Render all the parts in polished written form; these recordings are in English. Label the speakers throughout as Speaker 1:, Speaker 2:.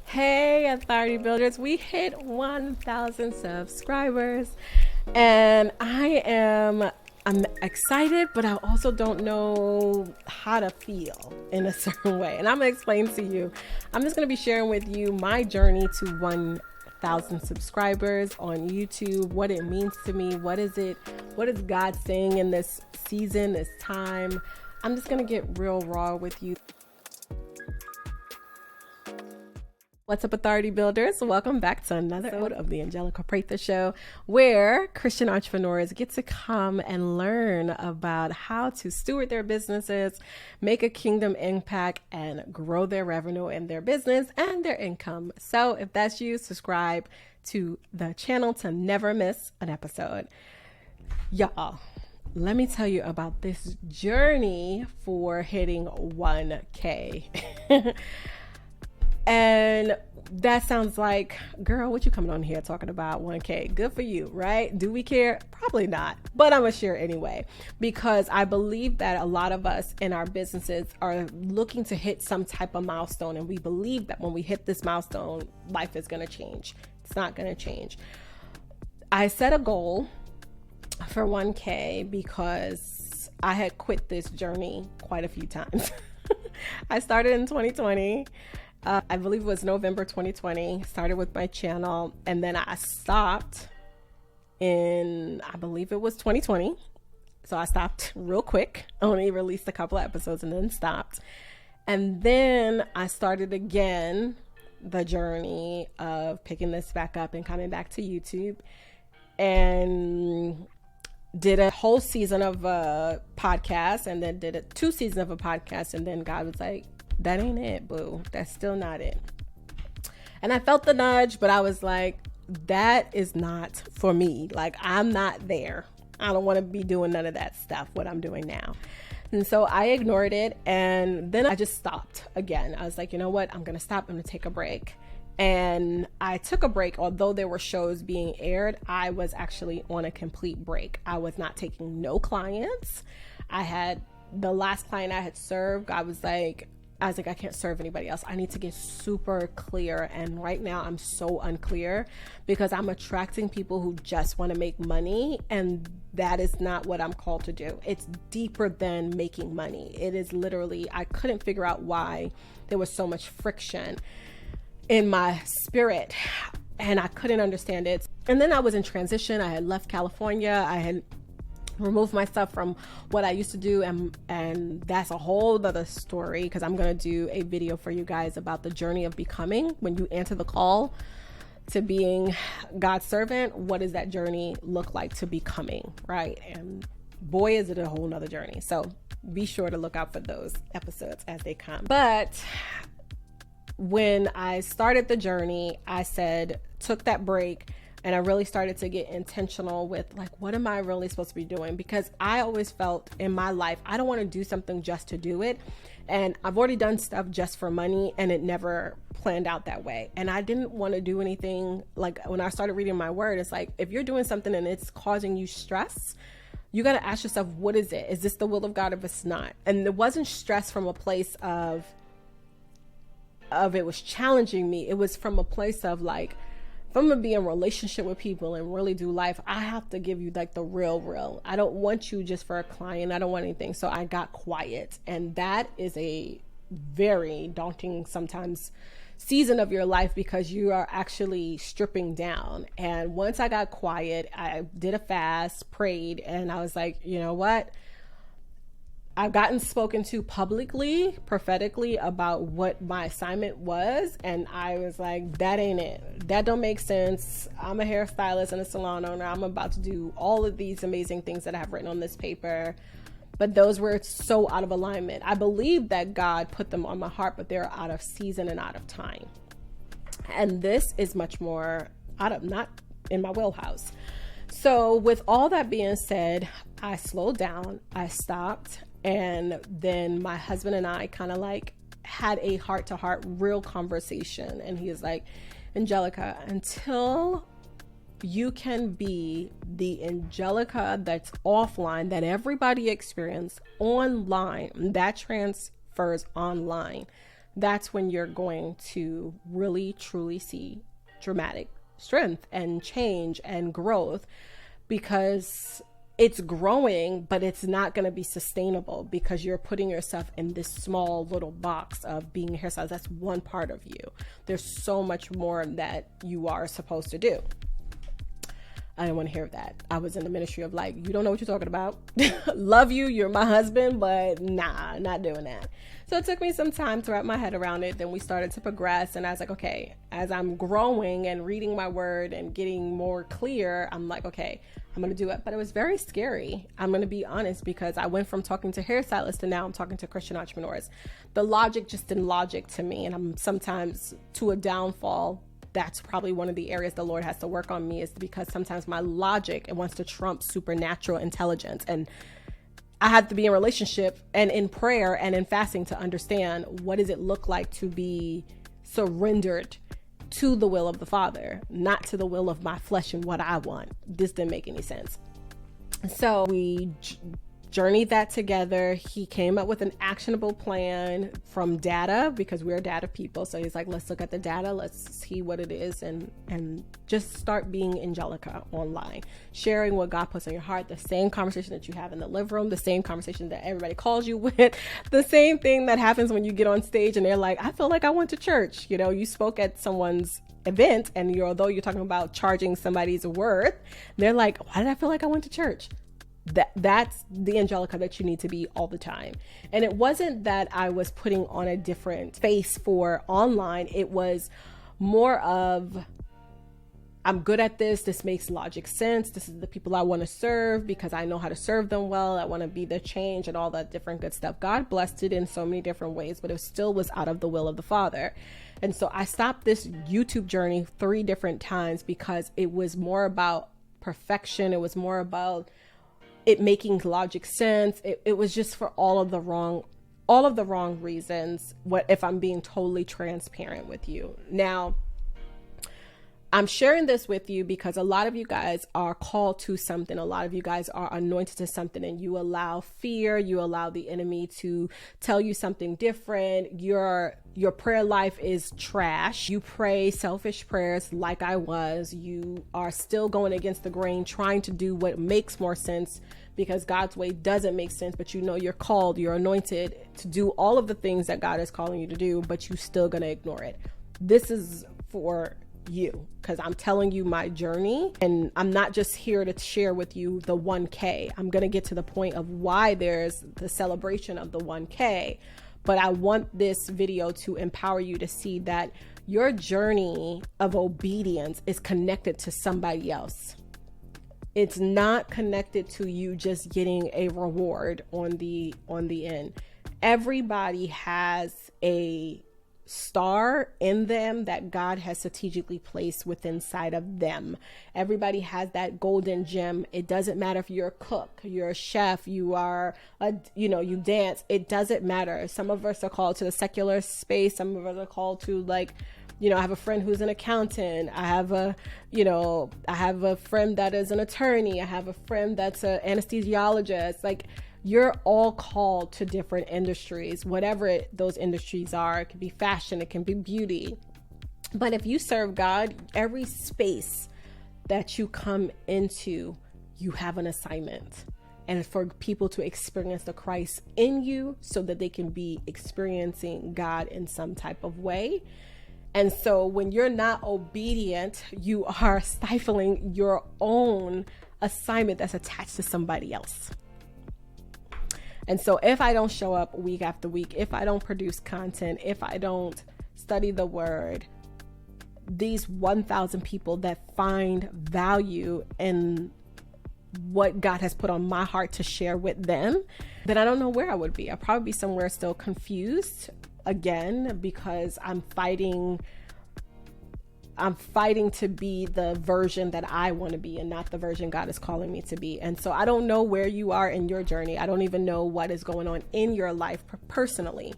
Speaker 1: Hey, Authority Builders, we hit 1,000 subscribers, and I'm excited, but I also don't know how to feel in a certain way. And I'm gonna explain to you. I'm just gonna be sharing with you my journey to 1,000 subscribers on YouTube, what it means to me, what is God saying in this season, this time. I'm just gonna get real raw with you. What's up, Authority Builders? Welcome back to another episode of the Angelica Prather Show, where Christian entrepreneurs get to come and learn about how to steward their businesses, make a kingdom impact, and grow their revenue in their business and their income. So if that's you, subscribe to the channel to never miss an episode. Y'all, let me tell you about this journey for hitting 1K. And that sounds like, girl, what you coming on here talking about 1K? Good for you, right? Do we care? Probably not, but I'm gonna share anyway, because I believe that a lot of us in our businesses are looking to hit some type of milestone. And we believe that when we hit this milestone, life is gonna change. It's not gonna change. I set a goal for 1K because I had quit this journey quite a few times. I started in 2020. I believe it was November 2020, started with my channel, and then I stopped in, I believe it was 2020. So I stopped real quick, only released a couple of episodes and then stopped. And then I started again the journey of picking this back up and coming back to YouTube, and did a whole season of a podcast, and then did 2 seasons of a podcast. And then God was like, that ain't it, boo. That's still not it. And I felt the nudge, but I was like, that is not for me. Like, I'm not there. I don't want to be doing none of that stuff, what I'm doing now. And so I ignored it. And then I just stopped again. I was like, you know what? I'm going to stop. I'm going to take a break. And I took a break. Although there were shows being aired, I was actually on a complete break. I was not taking no clients. I had the last client I had served. I was like, I can't serve anybody else. I need to get super clear. And right now I'm so unclear because I'm attracting people who just want to make money. And that is not what I'm called to do. It's deeper than making money. It is literally, I couldn't figure out why there was so much friction in my spirit, and I couldn't understand it. And then I was in transition. I had left California. I had removed myself from what I used to do, and that's a whole other story, because I'm going to do a video for you guys about the journey of becoming. When you answer the call to being God's servant, what does that journey look like to becoming, right? And boy, is it a whole nother journey. So be sure to look out for those episodes as they come. But when I started the journey, I took that break, and I really started to get intentional with, like, what am I really supposed to be doing? Because I always felt in my life, I don't want to do something just to do it. And I've already done stuff just for money, and it never planned out that way. And I didn't want to do anything. Like, when I started reading my word, it's like, if you're doing something and it's causing you stress, you got to ask yourself, what is it? Is this the will of God if it's not? And it wasn't stress from a place of it was challenging me. It was from a place of, like, if I'm gonna be in relationship with people and really do life, I have to give you, like, the real. I don't want you just for a client. I don't want anything. So I got quiet, and that is a very daunting sometimes season of your life, because you are actually stripping down. And once I got quiet, I did a fast, prayed, and I was like, you know what? I've gotten spoken to publicly, prophetically, about what my assignment was. And I was like, that ain't it. That don't make sense. I'm a hairstylist and a salon owner. I'm about to do all of these amazing things that I have written on this paper. But those were so out of alignment. I believe that God put them on my heart, but they're out of season and out of time. And this is much more not in my wheelhouse. So with all that being said, I slowed down, I stopped. And then my husband and I kind of like had a heart-to-heart real conversation. And he was like, Angelica, until you can be the Angelica that's offline, that everybody experienced online, that transfers online. that's when you're going to really truly see dramatic strength and change and growth, because it's growing, but it's not going to be sustainable because you're putting yourself in this small little box of being a hairstylist. That's one part of you. There's so much more that you are supposed to do. I didn't want to hear that. I was in the ministry of like, you don't know what you're talking about. Love you, you're my husband, but nah, not doing that. So it took me some time to wrap my head around it. Then we started to progress, and I was like, okay, as I'm growing and reading my word and getting more clear, I'm like, okay, I'm going to do it. But it was very scary. I'm going to be honest, because I went from talking to hairstylists and now I'm talking to Christian entrepreneurs. The logic just didn't logic to me. And I'm sometimes to a downfall. That's probably one of the areas the Lord has to work on me, is because sometimes my logic, it wants to trump supernatural intelligence. And I have to be in relationship and in prayer and in fasting to understand what does it look like to be surrendered to the will of the Father, not to the will of my flesh and what I want. This didn't make any sense. So we journeyed that together. He came up with an actionable plan from data, because we're data people. So he's like, let's look at the data. Let's see what it is, and just start being Angelica online, sharing what God puts on your heart, the same conversation that you have in the living room, the same conversation that everybody calls you with, the same thing that happens when you get on stage and they're like, I feel like I went to church. You know, you spoke at someone's event, and although you're talking about charging somebody's worth, they're like, why did I feel like I went to church? That's the Angelica that you need to be all the time. And it wasn't that I was putting on a different face for online. It was more of, I'm good at this. This makes logic sense. This is the people I want to serve because I know how to serve them well. I want to be the change and all that different good stuff. God blessed it in so many different ways, but it still was out of the will of the Father. And so I stopped this YouTube journey 3 different times because it was more about perfection. It was more about it making logic sense. It was just for all of the wrong reasons. What if I'm being totally transparent with you? Now, I'm sharing this with you because a lot of you guys are called to something. A lot of you guys are anointed to something, and you allow fear, you allow the enemy to tell you something different. Your prayer life is trash. You pray selfish prayers like I was. You are still going against the grain, trying to do what makes more sense because God's way doesn't make sense, but you know you're called, you're anointed to do all of the things that God is calling you to do, but you're still going to ignore it. This is for you, because I'm telling you my journey, and I'm not just here to share with you the 1K. I'm going to get to the point of why there's the celebration of the 1K, but I want this video to empower you to see that your journey of obedience is connected to somebody else. It's not connected to you just getting a reward on the end. Everybody has a star in them that God has strategically placed within inside of them. Everybody has that golden gem. It doesn't matter if you're a cook, you're a chef, you are you dance. It doesn't matter. Some of us are called to the secular space. Some of us are called to I have a friend who's an accountant. I have a friend that is an attorney. I have a friend that's an anesthesiologist. You're all called to different industries, whatever those industries are. It can be fashion, it can be beauty. But if you serve God, every space that you come into, you have an assignment. And for people to experience the Christ in you so that they can be experiencing God in some type of way. And so when you're not obedient, you are stifling your own assignment that's attached to somebody else. And so if I don't show up week after week, if I don't produce content, if I don't study the word, these 1,000 people that find value in what God has put on my heart to share with them, then I don't know where I would be. I'd probably be somewhere still confused again, because I'm fighting to be the version that I want to be and not the version God is calling me to be. And so I don't know where you are in your journey. I don't even know what is going on in your life personally.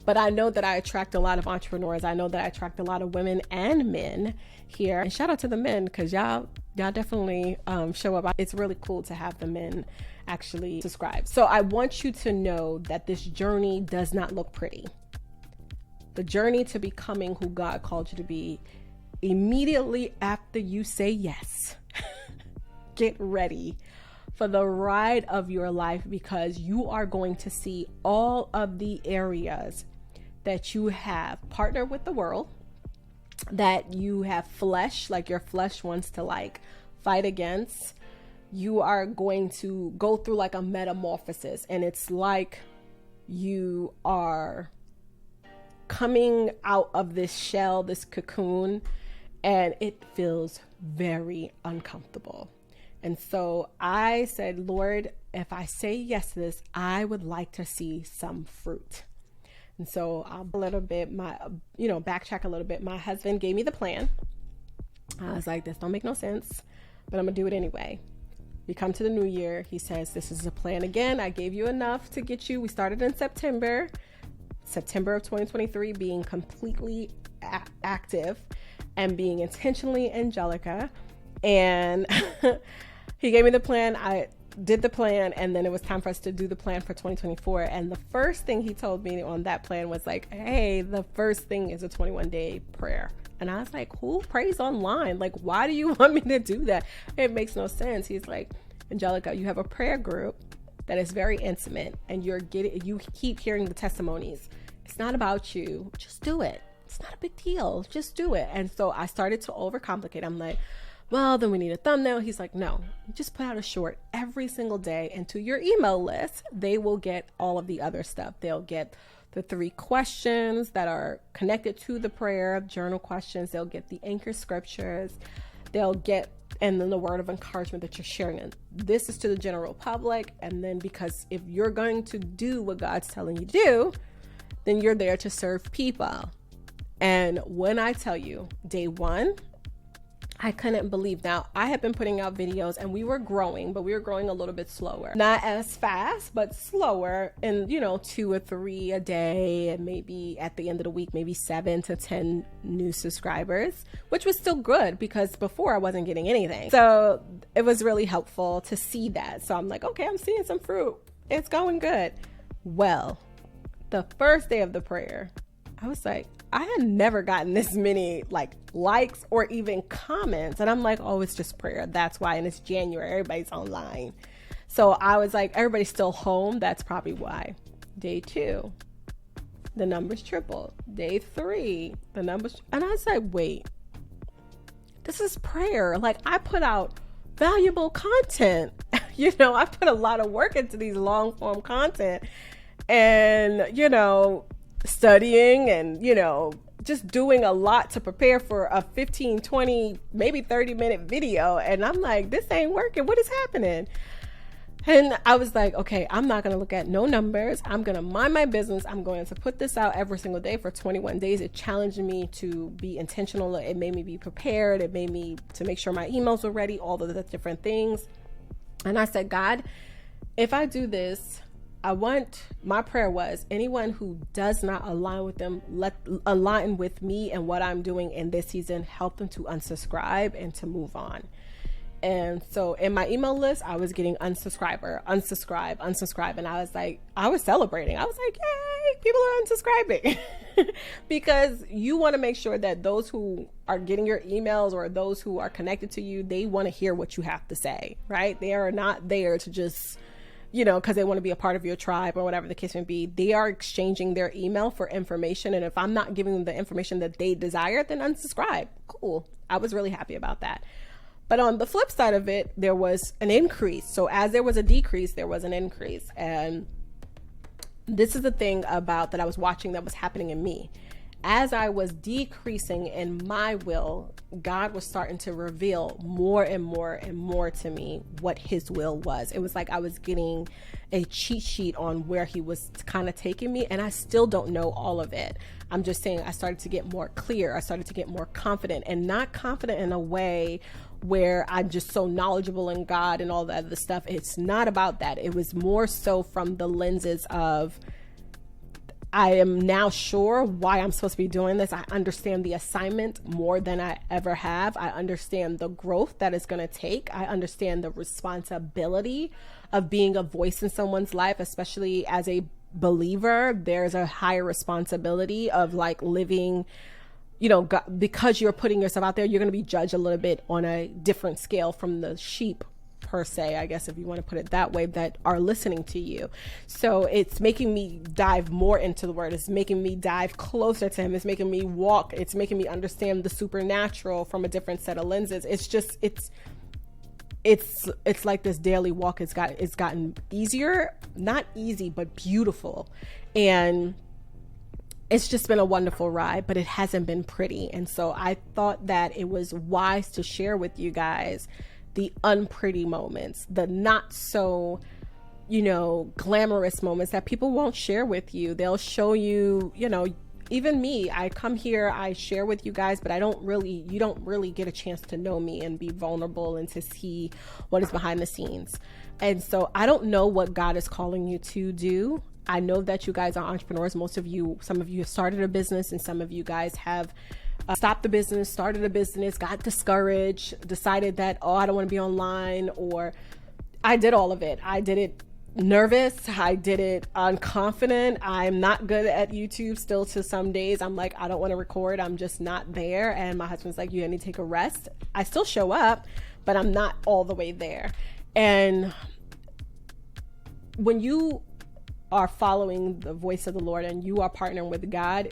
Speaker 1: But I know that I attract a lot of entrepreneurs. I know that I attract a lot of women and men here. And shout out to the men, because y'all definitely show up. It's really cool to have the men actually subscribe. So I want you to know that this journey does not look pretty. the journey to becoming who God called you to be, immediately after you say yes, get ready for the ride of your life, because you are going to see all of the areas that you have partnered with the world, that you have flesh, like your flesh wants to like fight against. You are going to go through like a metamorphosis, and it's like you are coming out of this shell, this cocoon, and it feels very uncomfortable. And so I said, Lord, if I say yes to this, I would like to see some fruit. And so I'll backtrack a little bit. My husband gave me the plan. I was like, this don't make no sense, but I'm gonna do it anyway. We come to the new year. He says, this is a plan again. I gave you enough to get you. We started in September of 2023, being completely active and being intentionally Angelica. And he gave me the plan. I did the plan, and then it was time for us to do the plan for 2024. And the first thing he told me on that plan was like, hey, the first thing is a 21-day prayer. And I was like, who prays online? Like, why do you want me to do that? It makes no sense. He's like, Angelica, you have a prayer group that is very intimate, and you keep hearing the testimonies. It's not about you. Just do it. It's not a big deal. Just do it. And so I started to overcomplicate. I'm like, well, then we need a thumbnail. He's like, no, just put out a short every single day, and to your email list, they will get all of the other stuff. They'll get the 3 questions that are connected to the prayer, journal questions. They'll get the anchor scriptures. They'll get, and then the word of encouragement that you're sharing. And this is to the general public. And then, because if you're going to do what God's telling you to do, then you're there to serve people. And when I tell you, day 1, I couldn't believe. Now, I had been putting out videos, and we were growing, but we were growing a little bit slower. Not as fast, but slower. And, 2 or 3 a day, and maybe at the end of the week, maybe 7 to 10 new subscribers, which was still good, because before I wasn't getting anything. So it was really helpful to see that. So I'm like, okay, I'm seeing some fruit. It's going good. Well, the first day of the prayer, I was like, I had never gotten this many likes or even comments. And I'm like, oh, it's just prayer. That's why. And it's January. Everybody's online. So I was like, everybody's still home. That's probably why. Day 2, the numbers tripled. Day 3, the numbers. And I was like, wait, this is prayer. Like, I put out valuable content. I put a lot of work into these long form content, and, studying and, just doing a lot to prepare for a 15, 20, maybe 30-minute video. And I'm like, this ain't working. What is happening? And I was like, okay, I'm not going to look at no numbers. I'm going to mind my business. I'm going to put this out every single day for 21 days. It challenged me to be intentional. It made me be prepared. It made me to make sure my emails were ready, all of the different things. And I said, God, if I do this, my prayer was, anyone who does not align with them, align with me and what I'm doing in this season, help them to unsubscribe and to move on. And so in my email list, I was getting unsubscribe. And I was celebrating. I was like, yay, people are unsubscribing. Because you want to make sure that those who are getting your emails, or those who are connected to you, they want to hear what you have to say, right? They are not there to just, because they want to be a part of your tribe or whatever the case may be. They are exchanging their email for information. And if I'm not giving them the information that they desire, then unsubscribe. Cool. I was really happy about that. But on the flip side of it, there was an increase. So as there was a decrease, there was an increase. And this is the thing that I was watching that was happening in me. As I was decreasing in my will, God was starting to reveal more and more and more to me what his will was. It was like I was getting a cheat sheet on where he was kind of taking me, and I still don't know all of it. I'm just saying I started to get more clear. I started to get more confident, and not confident in a way where I'm just so knowledgeable in God and all that other stuff. It's not about that. It was more so from the lenses of, I am now sure why I'm supposed to be doing this. I understand the assignment more than I ever have. I understand the growth that it's going to take. I understand the responsibility of being a voice in someone's life, especially as a believer, there's a higher responsibility of like living, God, because you're putting yourself out there, you're going to be judged a little bit on a different scale from the sheep per se, I guess, if you want to put it that way, that are listening to you. So it's making me dive more into the word. It's making me dive closer to him. It's making me walk. It's making me understand the supernatural from a different set of lenses. It's just, it's like this daily walk. It's gotten easier, not easy, but beautiful. And it's just been a wonderful ride, but it hasn't been pretty. And so I thought that it was wise to share with you guys the unpretty moments, the not so, glamorous moments that people won't share with you. They'll show you, even me, I come here, I share with you guys, but you don't really get a chance to know me and be vulnerable and to see what is behind the scenes. And so I don't know what God is calling you to do. I know that you guys are entrepreneurs. Some of you have started a business, and some of you guys have stopped the business, started a business, got discouraged, decided that, I don't want to be online, or I did all of it. I did it nervous. I did it unconfident. I'm not good at YouTube still to some days. I'm like, I don't want to record. I'm just not there. And my husband's like, you need to take a rest. I still show up, but I'm not all the way there. And when you are following the voice of the Lord and you are partnering with God,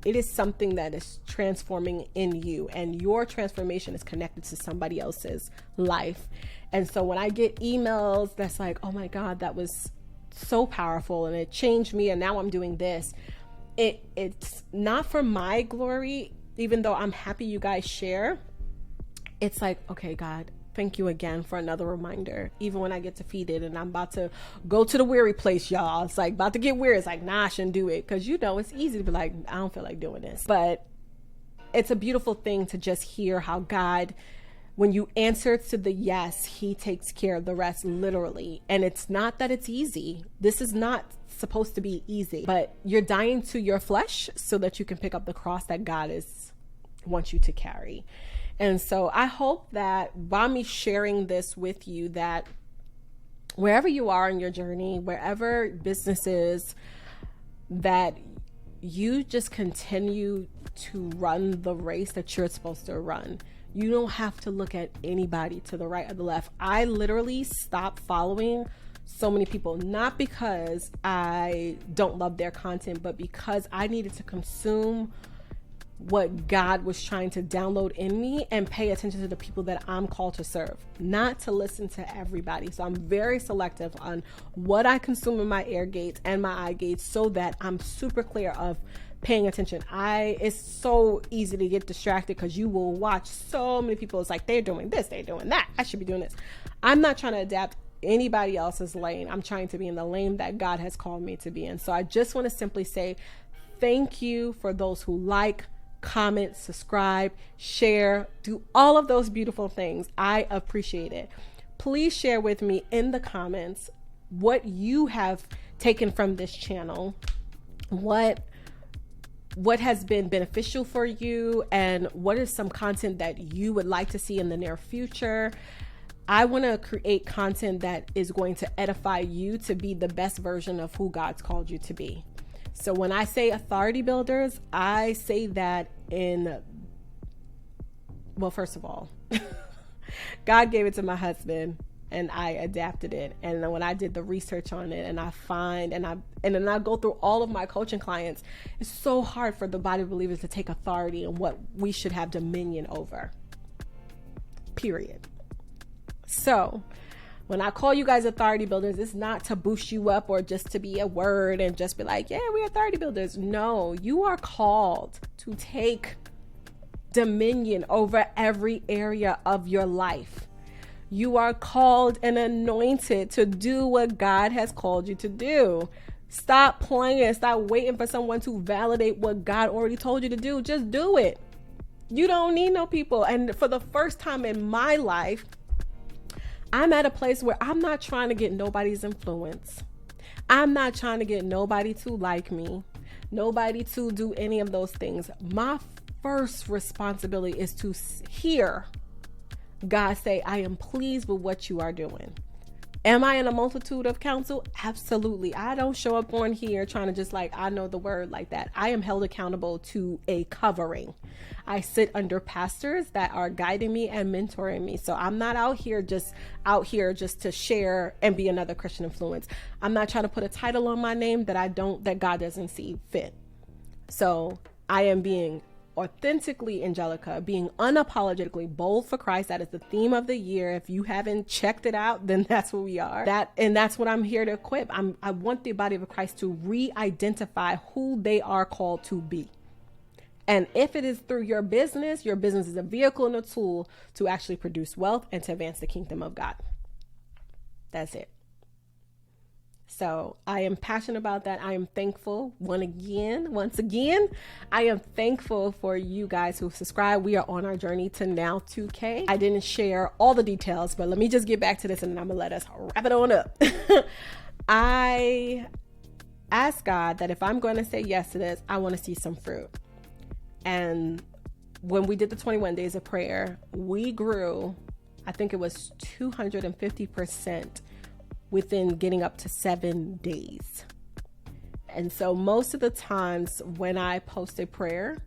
Speaker 1: it is something that is transforming in you, and your transformation is connected to somebody else's life. And so when I get emails that's like, oh my God, that was so powerful and it changed me, and now I'm doing this, it's not for my glory, even though I'm happy you guys share. It's like, okay, God, thank you again for another reminder. Even when I get defeated and I'm about to go to the weary place, y'all, it's like about to get weary. It's like, nah, I shouldn't do it. Because, it's easy to be like, I don't feel like doing this. But it's a beautiful thing to just hear how God, when you answer to the yes, he takes care of the rest, literally. And it's not that it's easy. This is not supposed to be easy, but you're dying to your flesh so that you can pick up the cross that God wants you to carry. And so I hope that by me sharing this with you, that wherever you are in your journey, wherever business is, that you just continue to run the race that you're supposed to run. You don't have to look at anybody to the right or the left. I literally stopped following so many people, not because I don't love their content, but because I needed to consume what God was trying to download in me and pay attention to the people that I'm called to serve, not to listen to everybody. So I'm very selective on what I consume in my ear gates and my eye gates, so that I'm super clear of paying attention. It's so easy to get distracted because you will watch so many people. It's like, they're doing this, they're doing that, I should be doing this. I'm not trying to adapt anybody else's lane. I'm trying to be in the lane that God has called me to be in. So I just want to simply say thank you for those who like, comment, subscribe, share, do all of those beautiful things. I appreciate it. Please share with me in the comments what you have taken from this channel, what has been beneficial for you, and what is some content that you would like to see in the near future. I want to create content that is going to edify you to be the best version of who God's called you to be. So when I say authority builders, I say that first of all, God gave it to my husband and I adapted it. And then when I did the research on it and then I go through all of my coaching clients, it's so hard for the body of believers to take authority and what we should have dominion over, period. So when I call you guys authority builders, it's not to boost you up or just to be a word and just be like, yeah, we're authority builders. No, you are called to take dominion over every area of your life. You are called and anointed to do what God has called you to do. Stop playing. Stop waiting for someone to validate what God already told you to do. Just do it. You don't need no people. And for the first time in my life, I'm at a place where I'm not trying to get nobody's influence. I'm not trying to get nobody to like me, nobody to do any of those things. My first responsibility is to hear God say, I am pleased with what you are doing. Am I in a multitude of counsel? Absolutely. I don't show up on here trying to just like, I know the word like that. I am held accountable to a covering. I sit under pastors that are guiding me and mentoring me. So I'm not out here just to share and be another Christian influence. I'm not trying to put a title on my name that God doesn't see fit. So I am being authentically Angelica, being unapologetically bold for Christ. That is the theme of the year. If you haven't checked it out, then that's what we are. That's what I'm here to equip. I want the body of Christ to re-identify who they are called to be. And if it is through your business is a vehicle and a tool to actually produce wealth and to advance the kingdom of God. That's it. So I am passionate about that. I am thankful once again, I am thankful for you guys who subscribe. We are on our journey to now 2K. I didn't share all the details, but let me just get back to this and then I'm gonna let us wrap it on up. I asked God that if I'm going to say yes to this, I want to see some fruit. And when we did the 21 days of prayer, we grew, I think it was 250% within getting up to 7 days. And so most of the times when I posted prayer,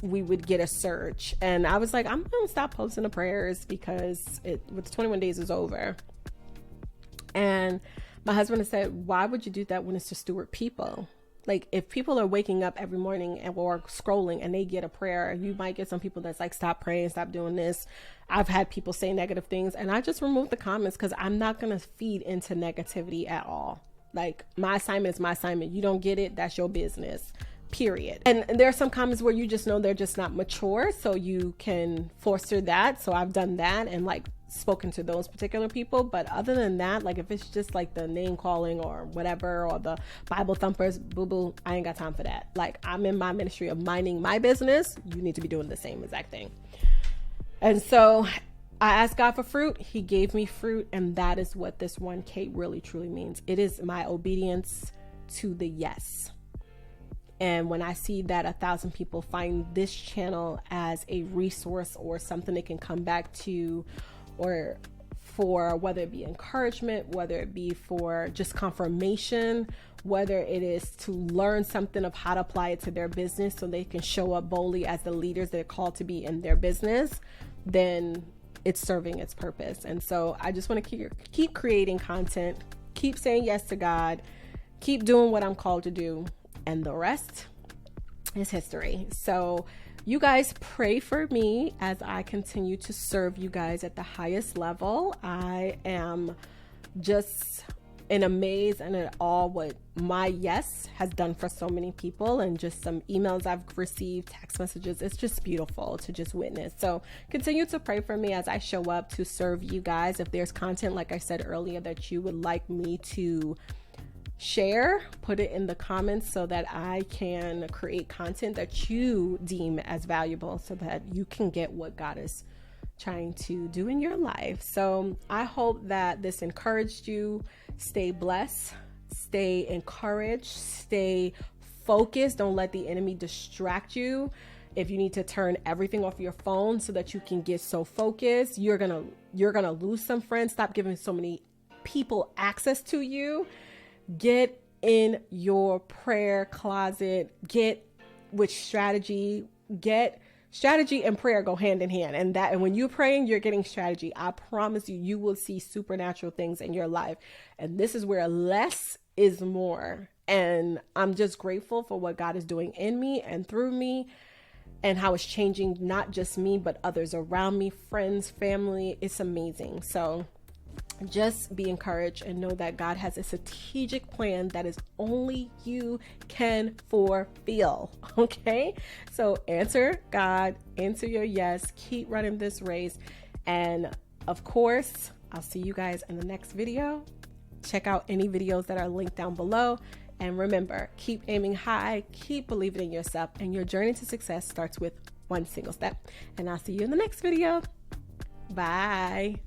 Speaker 1: we would get a surge. And I was like, I'm going to stop posting the prayers because with 21 days is over. And my husband has said, why would you do that when it's to steward people? Like if people are waking up every morning or scrolling and they get a prayer, you might get some people that's like, stop praying, stop doing this. I've had people say negative things and I just remove the comments because I'm not going to feed into negativity at all. Like my assignment is my assignment. You don't get it. That's your business, period. And there are some comments where you just know they're just not mature. So you can foster that. So I've done that and like spoken to those particular people. But other than that, like if it's just like the name calling or whatever, or the Bible thumpers, boo-boo, I ain't got time for that. Like I'm in my ministry of minding my business. You need to be doing the same exact thing. And so I asked God for fruit. He gave me fruit. And that is what this 1K really truly means. It is my obedience to the yes. And when I see that 1,000 people find this channel as a resource or something they can come back to, or for whether it be encouragement, whether it be for just confirmation, whether it is to learn something of how to apply it to their business so they can show up boldly as the leaders that are called to be in their business, then it's serving its purpose. And so I just want to keep creating content, keep saying yes to God, keep doing what I'm called to do, and the rest is history. So you guys pray for me as I continue to serve you guys at the highest level. I am just in amaze and at awe what my yes has done for so many people, and just some emails I've received, text messages. It's just beautiful to just witness. So continue to pray for me as I show up to serve you guys. If there's content, like I said earlier, that you would like me to share, put it in the comments so that I can create content that you deem as valuable so that you can get what God is trying to do in your life. So I hope that this encouraged you. Stay blessed, stay encouraged, stay focused. Don't let the enemy distract you. If you need to turn everything off your phone so that you can get so focused, you're gonna lose some friends. Stop giving so many people access to you. Get in your prayer closet, get with strategy, strategy and prayer go hand in hand. And when you're praying, you're getting strategy. I promise you, you will see supernatural things in your life. And this is where less is more. And I'm just grateful for what God is doing in me and through me, and how it's changing not just me, but others around me, friends, family. It's amazing. So just be encouraged and know that God has a strategic plan that is only you can fulfill. Okay? So answer God, answer your yes, keep running this race. And of course, I'll see you guys in the next video. Check out any videos that are linked down below. And remember, keep aiming high, keep believing in yourself, and your journey to success starts with one single step. And I'll see you in the next video. Bye.